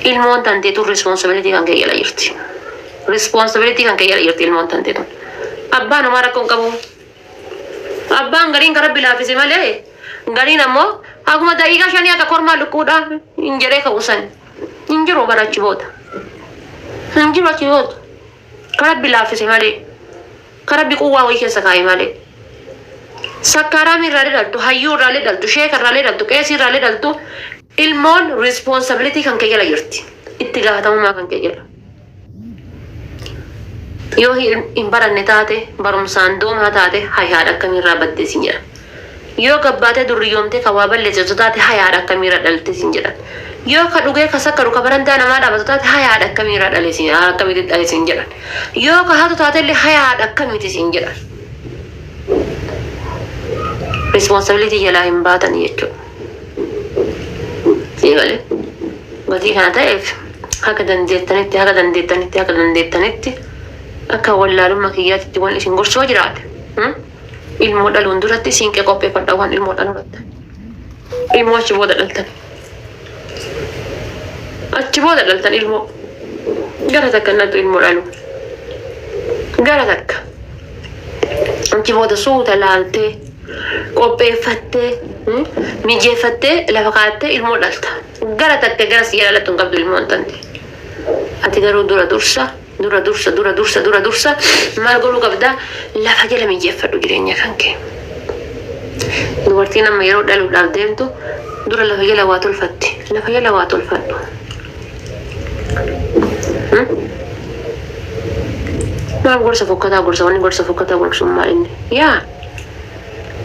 ilmoon tanteetu responsibility kan kee jala jirti. Responsibility kan kee jala jirti ilmoon tanteetu. Abbaan homaa rakkoon qabu. Abbaan gariin karaa bilaafise malee gariin ammoo akkuma daqiiqaa shanii akka kormaa lukkuudhaa hin jedhee ka'uusan hin jiru barachi booda. Hin jiru achi booda. Karaa bilaafise malee karaa biquwwaa wayii keessa kaa'e malee. Sakkaaraam irraalee dhaltu, hayyuu irraalee dhaltu, sheeka irraalee dhaltu, qeesii irraalee dhaltu ilmoon responsibility kan kee jala jirti. Itti gaafatamummaa kan kee jala. Yoo hin baranne taate barumsaan doomaa taate hayaadha akkamiirraa badde sin jedha. Yoo gabbaatee durriyoomtee kan waa balleessitu taate hayaadha akkamiirra dhalte sin jedha. Yoo ka dhugee ka sakkaru ka barantaa namaa dhaabatu taate hayaadha akkamiirra dhale sin akkamitti dhale sin jedha. Yoo ka hatu taate illee hayaadha akkamitti sin jedha. Responsibility jalaa hin baatan jechuudha. Sigalee gatii kana ta'eef akka dandeettanitti akka wallaalummaa kiyyaatitti waan isin gorsoo jiraate. Ilmoo dhaluun duratti siinqee qopheeffadha waan ilmoo dhaluu irratti. Ilmoo achi booda dhaltan. Achi booda dhaltan ilmoo. Gara takka nattu ilmoo dhalu. Gara takka. Achi booda suuta laaltee qopheeffattee mijeeffattee lafa kaattee ilmoo dhalta. Gara takka gara si yaalattu hin qabdu ilmoon tante. Ati garuu dursa maal godhuu qabda lafa jala mijeeffadhu jireenya kan kee. Dubartiin amma yeroo dhaluudhaaf deemtu dura lafa jala waa tolfatti. Lafa jala waa tolfadhu. Maal gorsa fokkataa gorsa wanni gorsa fokkataa gorsummaa inni. Yaa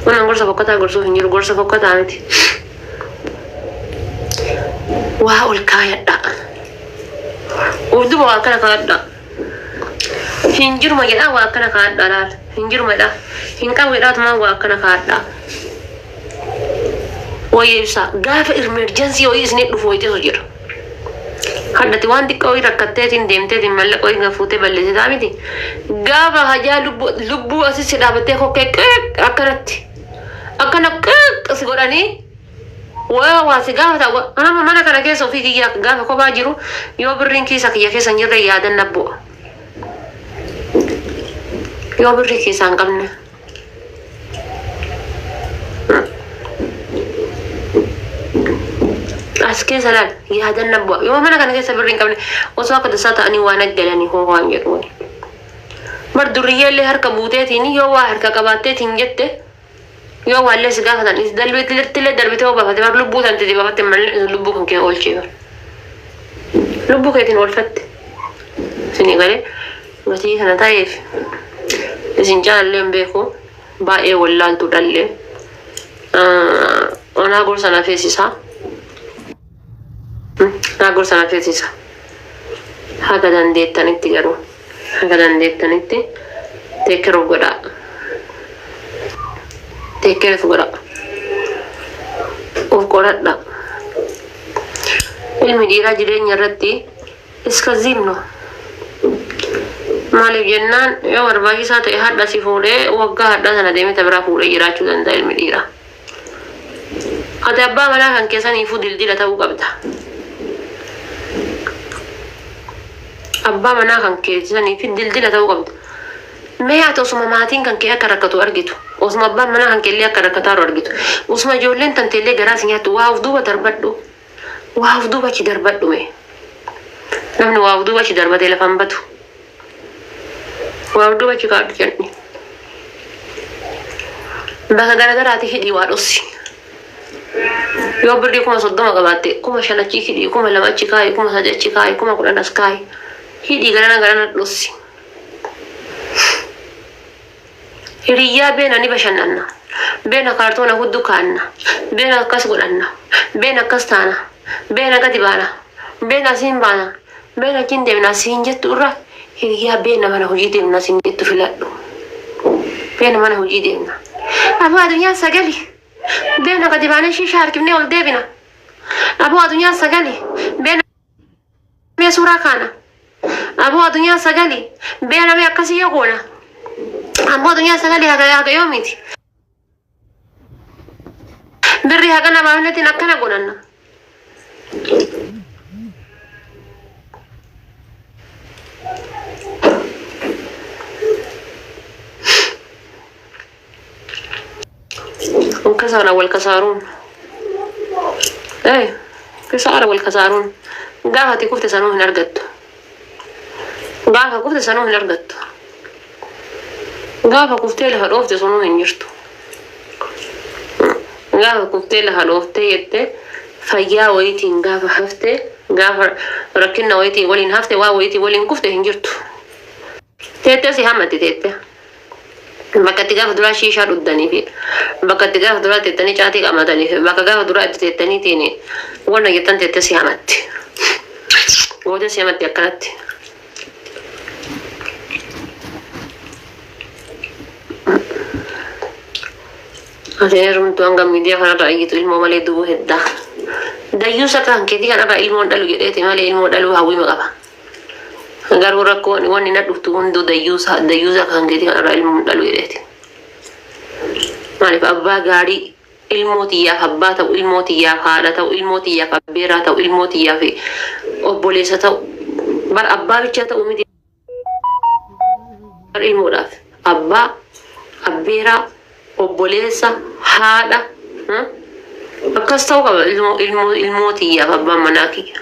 wannan gorsa fokkataa gorsuuf hin jiru gorsa fokkataa miti. Waa ol kaayadha. Udduba waa akkana kaayadha. Hin jiruma jedhaa waa akkana kaayadha laal. Hin jiruma jedhaa. Hin qabu jedhaatumaan waa akkana kaayadha. Wayii ibsaa gaafa emergency wayii isin dhufu wayitiisu jira. Haddati waan xiqqaa wayii rakkatteetiin deemteetiin mallaqa wayii gafuutee balleessitaa miti. Gaafa hajaa lubbuu asisi dhaabattee kokkee akkanatti. Akkana si godhanii waa si gaafata. Anama mana kana keessa ofii kiyyaa gaafa kophaa jiru yoo birriin kiisa kiyya keessa hin jirre yaadan nabbu'a. Yoo birrii keessaa hin qabne. As keessa laal yaadan nabbu'a. Yoo mana kana keessa birrii hin qabne osoo akka tasaa ta'anii waan aggalanii hoo waan jedhu. Bar durriyyaallee harka buuteetiin yoo waa harka qabaatteetiin jette yoo wallee si gaafatan is dalbeetillee darbitee obaafate bar lubbuu tantiti baafatte malee lubbuu kan kee oolchee bar. Lubbuu keetiin oolfatte. Sini galee gatii kana ta'eef isin jaalallee hin beeku baay'ee wallaaltu dhallee. Onaa gorsa na feesisaa. Naa gorsa na feesisaa. Haga dandeettanitti garuu. Haga dandeettanitti teekkeroo godhaa. Teekkeroo godhaa. Of qoradha. Ilmi dhiiraa jireenya irratti iska zimno. Maaliif jennaan yoo barbaachisaa ta'e hadha si fuudhee waggaa hadhaa sana deemee biraa fuudhee jiraachuu danda'a ilmi dhiiraa. Ati abbaa manaa kan keessaniifuu dildila ta'uu qabda. Abbaa manaa kan keessaniif dildila ta'uu qabda. Mee ati osuma maatiin kan kee akka rakkatu argitu. Osuma abbaan manaa kan keellee akka rakkataaru argitu. Osuma ijoolleen tanteellee garaa si nyaattu waa of duuba darbadhu. Waa of duuba achi darbadhu mee. Namni waa of duuba achi darbatee lafaan batu. Waa of duuba achi kaadhu jenni. Bakka garagaraati hidhii waa dhossi. Yoo birrii 30 qabaatte 5 achi hidhii 2 achi kaayi 3 achi kaayi 10 as kaayi. Hidhii garana dhossi. Hiriyyaa beena ni bashannanna. Beena kaartoona hudduu kaanna. Beena akkas godhanna. Beena akkas taana. Beena gadi baana. Beena asiin baana. Beena achiin deemna asiin jettu irra hiriyyaa beena mana hojii deemna asiin jettu filadhu. Beena mana hojii deemna. Aboo addunyaa sagali. Beena gadi baanee shishaa harkifnee ol deebina. Aboo addunyaa sagali. Beena mee suuraa kaana. Aboo addunyaa sagali. Beena mee akkasii yoo goona. Aboo addunyaa sagali haga yoo miti. Birrii haga namaafnetiin akkana godhanna. وكسر والكسارون ايه كسر والكسارون قاعدة كفت سنوه نرقد قاعدة كفت سنوه نرقد قاعدة كفت لها روفت سنوه نجرتو قاعدة كفت لها روفت يتي فيا ويتين قاعدة حفتي قاعدة ركنا ويتي ولين حفتي ويتي ولين كفت هنجرتو تيتي همتي تيتي bakka itti gaafa duraa shiishaa dhuddanii fi bakka itti gaafa duraa teettanii caatii qamatanii fi bakka gaafa duraa itti teettaniitiin wanna jettan teette si hamatti goote si hamatti akkanatti ateen herumtu hanga miidiyaa kanarraa iyyitu ilmoo malee dubuu heddaa dayyuusa kan keetii kanarraa ilmoon dhalu jedheeti malee ilmoo dhaluu hawwima qaba garuu rakkoon wanni na dhuftu hunduu dayyuusa kan keetii kanarraa ilmoon dhalu jedheeti maaliif abbaa gaarii ilmootiyyaaf abbaa ta'u ilmootiyyaaf haadha ta'u ilmootiyyaaf abbeeraa ta'u ilmootiyyaaf obboleessa ta'u bar abbaa bichaa ta'u miti bar ilmoodhaaf abbaa abbeeraa obboleessa haadha akkas ta'u qaba ilmootiyyaaf abbaan manaa kiyya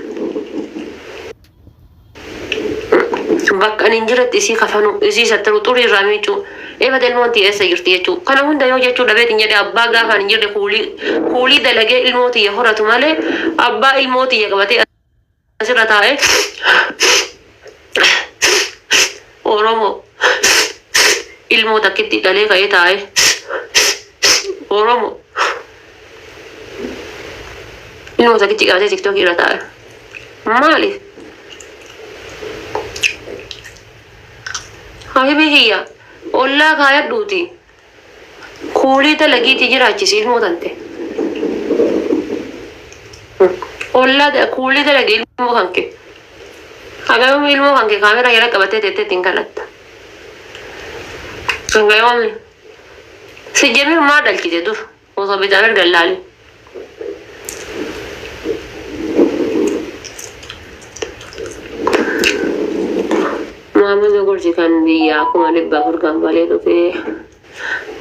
bakka ani jiratti isii kafanu isii sattaru xurii irraa miicuu eebata ilmoontii eessa jirti jechuu kana hunda yoo jechuu dhabeetiin jedhe abbaa gaafa hin jirre kuulii dalagee ilmootiyya horatu malee abbaa ilmootiyya qabatee asirra taa'e Oromoo ilmoo takkitti dhalee ka'ee taa'e Oromoo ilmoo takkitti qabatee tiktookii irra taa'e maaliif habibi hiyya ollaa kaayadhuuti kuulii dalagiiti jiraachisi ilmoo tante ollaa kuulii dalagii ilmoo kanke hagayoomii ilmoo kanke kaameraa jala qabatee teettee ittiin kadhatta hagayoomii si jemii maa dhalchite dur osoo bitaan erga laali Muhammad Gorsi kan biyya akkuma dhibba afur gambalee dhufee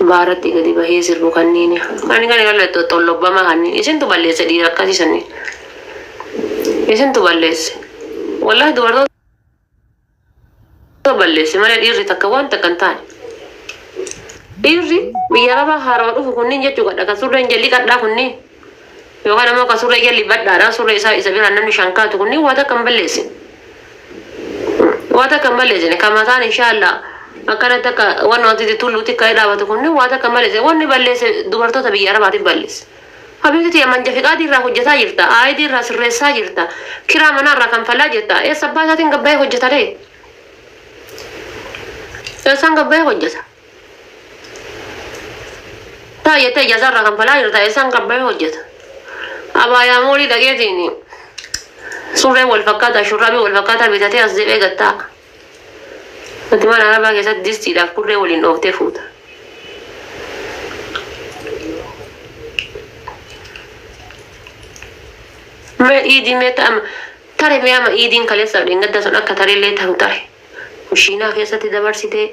baaratti gadi bahee sirbu kanniini kan galletto xollobbama kanniin isintu balleesse dhiira akkasiisanni isintu balleesse wallahi dubartoota balleesse malee dhiirri takka waan takka hin taane dhiirri biyya arabaa haarawaa dhufu kunniin jechuu kadha ka surreen jalli kadhaa kunniin yookaan ammoo ka surree jalli badhaadhaa surree isa biraan namni shankaatu kunniin waa takka hin balleesse wata kambaleze kamataan inshallah akana taka wanno ati tulluti kay daawatu kunni wata kambaleze wonni balleese dubartoota biyya arabaati balleese habibti ya manja fiqaadi irraa hojjetaa jirta aayidii irraa sirreessaa jirta kiraa manaa irraa kanfalaa jirta sabbaataatiin gabbaa'ee hojjeta dee eessaan gabbaa'ee hojjeta taayyatee ijaazaa irraa kanfalaa jirta eessaan gabbaa'ee hojjeta abaayaa moolii dhageetiin surree wal fakkaata shurraabii wal fakkaata bitatee as deebee gattaa ati mana arabaa keessatti distiidhaaf kurree waliin dhooftee fuuta mee iidii mee ta'ama tare mee ama iidiin kaleessaaf dheengadda sun akka tareellee ta'u tare kushiinaa keessatti dabarsitee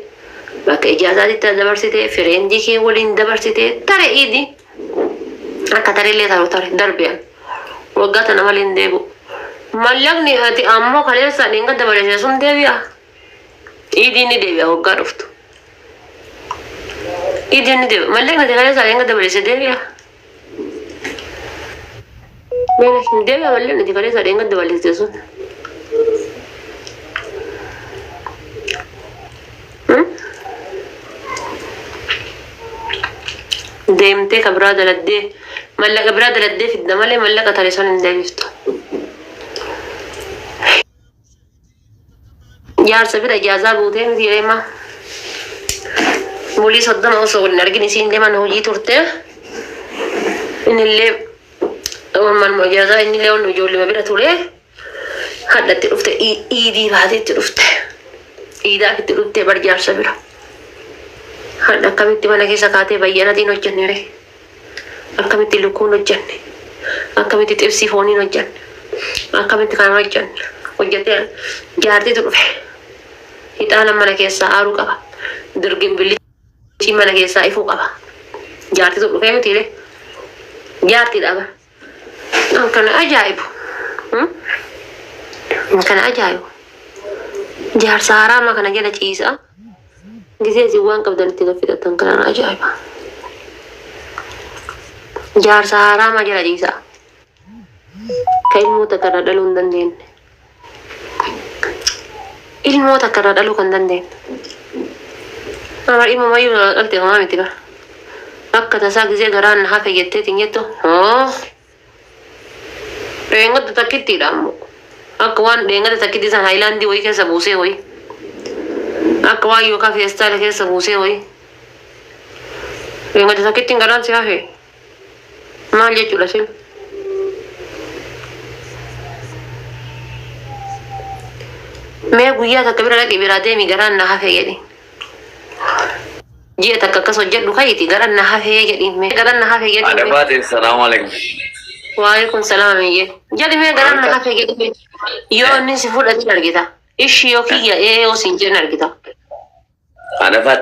bakka ijaazaatitti dabarsitee fireendii kee waliin dabarsitee tare iidii akka tareellee ta'u tare darbiyaan waggaa tana malee hin deebi'u mallaqni ati ammoo kaleessa dheengadda dabarsee sun deebi'a iidiin ni deebi'a waggaa dhuftu iidiin ni deebi'a mallaqni ati kaleessa dheengadda dabarsee deebi'a Mena deebi'a mallaqni ati kaleessa dheengadda dabarsee sun deemtee ka biraa daladdee mallaqa biraa daladdee fidda malee mallaqa tare sun hin deebiftu jaarsa bira ijaazaa guutee miti deema bulii 30 osoo waliin argin isiin deeman hojii turte innillee manuma ijaazaa innillee wannu ijoollima bira ture hadhatti dhufte iidii baateetti dhufte iidaaf itti dhufte bar jaarsa bira hadha akkamitti mana keessa kaatee bayyanatiin hojjenne re akkamitti lukkuun hojjenne akkamitti xibsii fooniin hojjenne akkamitti kana hojjette jaartiitu dhufe hixaana mana keessaa aaruu qaba dirgin billichi mana keessaa ifuu qaba jaartiitu dhufee miti جارتي الأبا كان أجايب كان أجايب جار سارة ما كان جلت عيسى جزء زوان قبل التلفزة كان أجايب جار سارة ما جلت عيسى كإلمو تكرر دلون دندين إلمو تكرر دلو كان دندين أمر إمام أيوة قلت غامي تبا أكا تساق زي قران حافي جتتين يتو رينغو تتكتي لامو أكوان رينغو تتكتي سان هايلاندي وي كيسا بوسي وي أكوان يوكا في استال كيسا بوسي وي رينغو تتكتي قران سيافي ما ليجو لسين मैं गुया था कबीरा लगे बिरादे में गरान ना हाफे गई जी तक का सोच लुका ही थी गरान ना हाफे गई मैं गरान ना हाफे गई अरे बात है सलाम वालेकुम वालेकुम सलाम ये जल्दी मैं गरान ना हाफे गई यो नहीं सिर्फ लड़की लड़की था इश्यू की या ये वो सिंचन लड़की था अरे बात